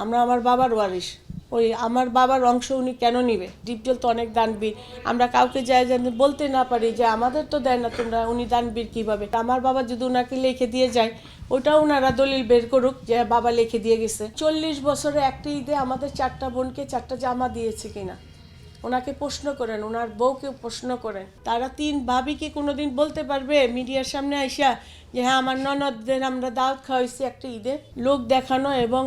আমরা আমার বাবার ওয়ারিশ। ওই আমার বাবার অংশ উনি কেন নিবে? ডিপজল তো অনেক দানবীর, আমরা কাউকে যাই জানি বলতে না পারি যে আমাদের তো দেয় না তোমরা, উনি দানবীর কীভাবে? আমার বাবা যদি ওনাকে লিখে দিয়ে যায়, ওটাও ওনারা দলিল বের করুক যে বাবা লিখে দিয়ে গেছে। 40 বছরে একটা ঈদে আমাদের 4টা বোনকে 4টা জামা দিয়েছে কিনা ওনাকে প্রশ্ন করেন, ওনার বউকে প্রশ্ন করেন। তারা 3 ভাবি কি কোনোদিন বলতে পারবে মিডিয়ার সামনে আইসা যে হ্যাঁ আমার ননদদের আমরা দাওয়াত খাওয়াইছি একটা ঈদে? লোক দেখানো এবং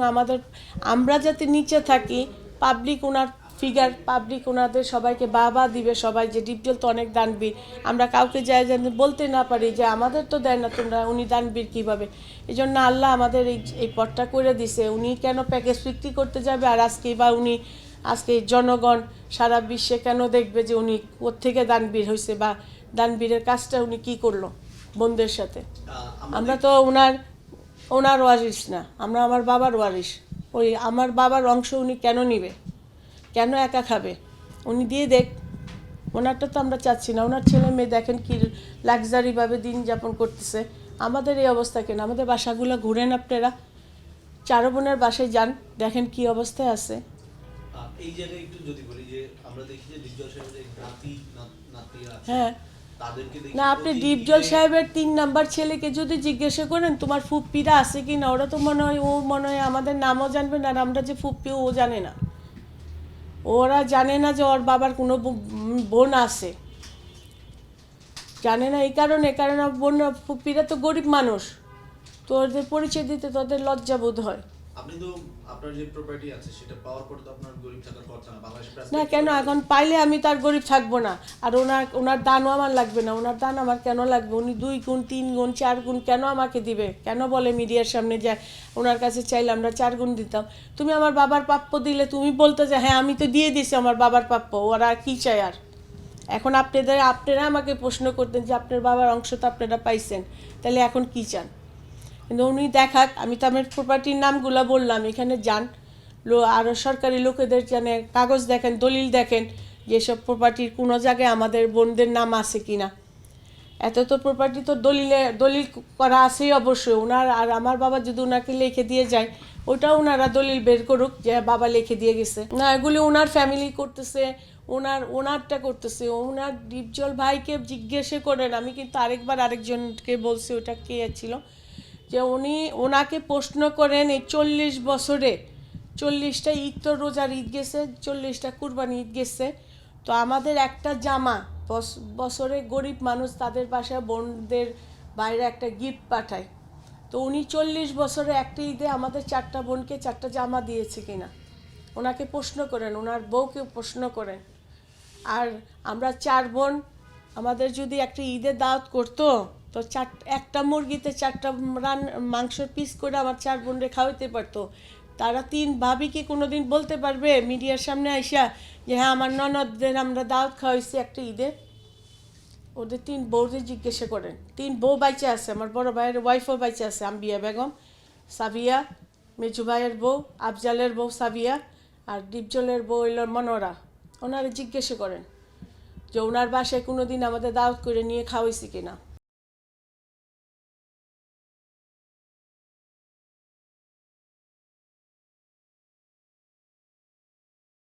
আমরা যাতে নিচে থাকি, পাবলিক ওনার ফিগার, পাবলিক ওনাদের সবাইকে বাবা দিবে সবাই যে ডিপজল তো অনেক দানবীর, আমরা কাউকে যাই জানি বলতে না পারি যে আমাদের তো দেয় না তোমরা, উনি দানবীর কীভাবে? এই জন্য আল্লাহ আমাদের এই পথটা করে দিছে। উনি কেন প্যাকেজ বিক্রি করতে যাবে? আর আজকে জনগণ সারা বিশ্বে কেন দেখবে যে উনি কোত্থেকে দানবীর হয়েছে বা দানবীরের কাজটা উনি কি করলো বোনদের সাথে? আমরা তো ওনার ওয়ারিশ না, আমরা আমার বাবার ওয়ারিশ। ওই আমার বাবার অংশ উনি কেন নিবে? কেন একা খাবে? উনি দিয়ে দেখ, ওনারটা তো আমরা চাচ্ছি না। ওনার ছেলে মেয়ে দেখেন কি লাক্সারিভাবে দিন যাপন করতেছে, আমাদের এই অবস্থা কেন? আমাদের বাসাগুলো ঘুরেন আপনারা, 4 বোনের বাসায় যান, দেখেন কি অবস্থায় আছে। এই জায়গায় একটু যদি বলি যে আমরা দেখি যে ডিপজল সাহেবের নাতিরা আছে, হ্যাঁ তাদেরকে দেখি না, আপনি ডিপজল সাহেবের 3 নাম্বার ছেলেকে যদি জিজ্ঞাসা করেন তোমার ফুপ্পিরা আছে কি না, ওরা তো মনে হয় আমাদের নামও জানবে না, আর আমরা যে ফুপ্পি ও জানে না। ওরা জানে না যে ওর বাবার কোনো বোন আছে, জানে না। এই কারণে বোন ফুপ্পিরা তো গরিব মানুষ, তো ওদের পরিচয় দিতে তোদের লজ্জা বোধ হয়। আপনি তো আপনার যে প্রপার্টি আছে সেটা পাওয়ার পর তো আপনার গরিব থাকার কথা না, বাংলাদেশে না কেন? এখন পাইলে আমি তার গরিব থাকবো না? আর ওনার দানও আমার লাগবে না। ওনার দান আমার কেন লাগবে? উনি 2 গুণ 3 গুণ 4 গুণ কেন আমাকে দিবে? কেন বলে মিডিয়ার সামনে যে ওনার কাছে চাইলে আমরা 4 গুণ দিতাম? তুমি আমার বাবার প্রাপ্য দিলে তুমি বলতে যে হ্যাঁ আমি তো দিয়ে দিছি আমার বাবার প্রাপ্য, ওরা কী চায়? আর এখন আপনারা আমাকে প্রশ্ন করতেন যে আপনার বাবার অংশ তো আপনারা পাইছেন, তাহলে এখন কী চান? কিন্তু উনি দেখাক, আমি তো আমার প্রপার্টির নামগুলো বললাম, এখানে যান, আরও সরকারি লোকেদের জানে কাগজ দেখেন, দলিল দেখেন যেসব প্রপার্টির কোনো জায়গায় আমাদের বোনদের নাম আছে কি না। এত তো প্রপার্টি তো দলিল করা আছেই অবশ্যই। ওনার আর আমার বাবা যদি ওনাকে লিখে দিয়ে যায়, ওটাও ওনারা দলিল বের করুক যে বাবা লিখে দিয়ে গেছে। না, এগুলি ওনার ফ্যামিলি করতেছে, ওনারটা করতেছে। ওনার ডিপজল ভাইকে জিজ্ঞেসে করেন, আমি কিন্তু আরেকজনকে বলছি, ওটা কে ছিল, যে ওনাকে প্রশ্ন করেন এই 40 বছরে 40টা ঈদ তো রোজার ঈদ গেছে, 40টা কুরবানি ঈদ গেছে, তো আমাদের একটা জামা বছরে গরিব মানুষ তাদের বাসায় বোনদের বাইরে একটা গিফট পাঠায়, তো উনি 40 বছরে একটা ঈদে আমাদের 4টা বোনকে 4টা জামা দিয়েছে কিনা ওনাকে প্রশ্ন করেন, ওনার বউকে প্রশ্ন করেন। আর আমরা 4 বোন, আমাদের যদি একটা ঈদের দাওয়াত করতো তো একটা মুরগিতে 4টা মাংসের পিস করে আমার 4 বোনরে খাওয়াইতে পারতো। তারা 3 ভাবি কি কোনোদিন বলতে পারবে মিডিয়ার সামনে আইসা যে হ্যাঁ আমার ননদদের আমরা দাওয়াত খাওয়াইছি একটা ঈদে? ওদের 3 বউদের জিজ্ঞাসা করেন। 3 বউ বাইচে আছে, আমার বড় ভাইয়ের ওয়াইফও বাইচে আছে, আম্বিয়া বেগম, সাবিয়া, মেজু ভাইয়ের বউ, আফজালের বউ সাবিয়া, আর ডিপজলের বউ হইল মনোরা। ওনারা জিজ্ঞাসা করেন যে ওনার বাসায় কোনো দিন আমাদের দাওয়াত করে নিয়ে খাওয়াইছি কিনা।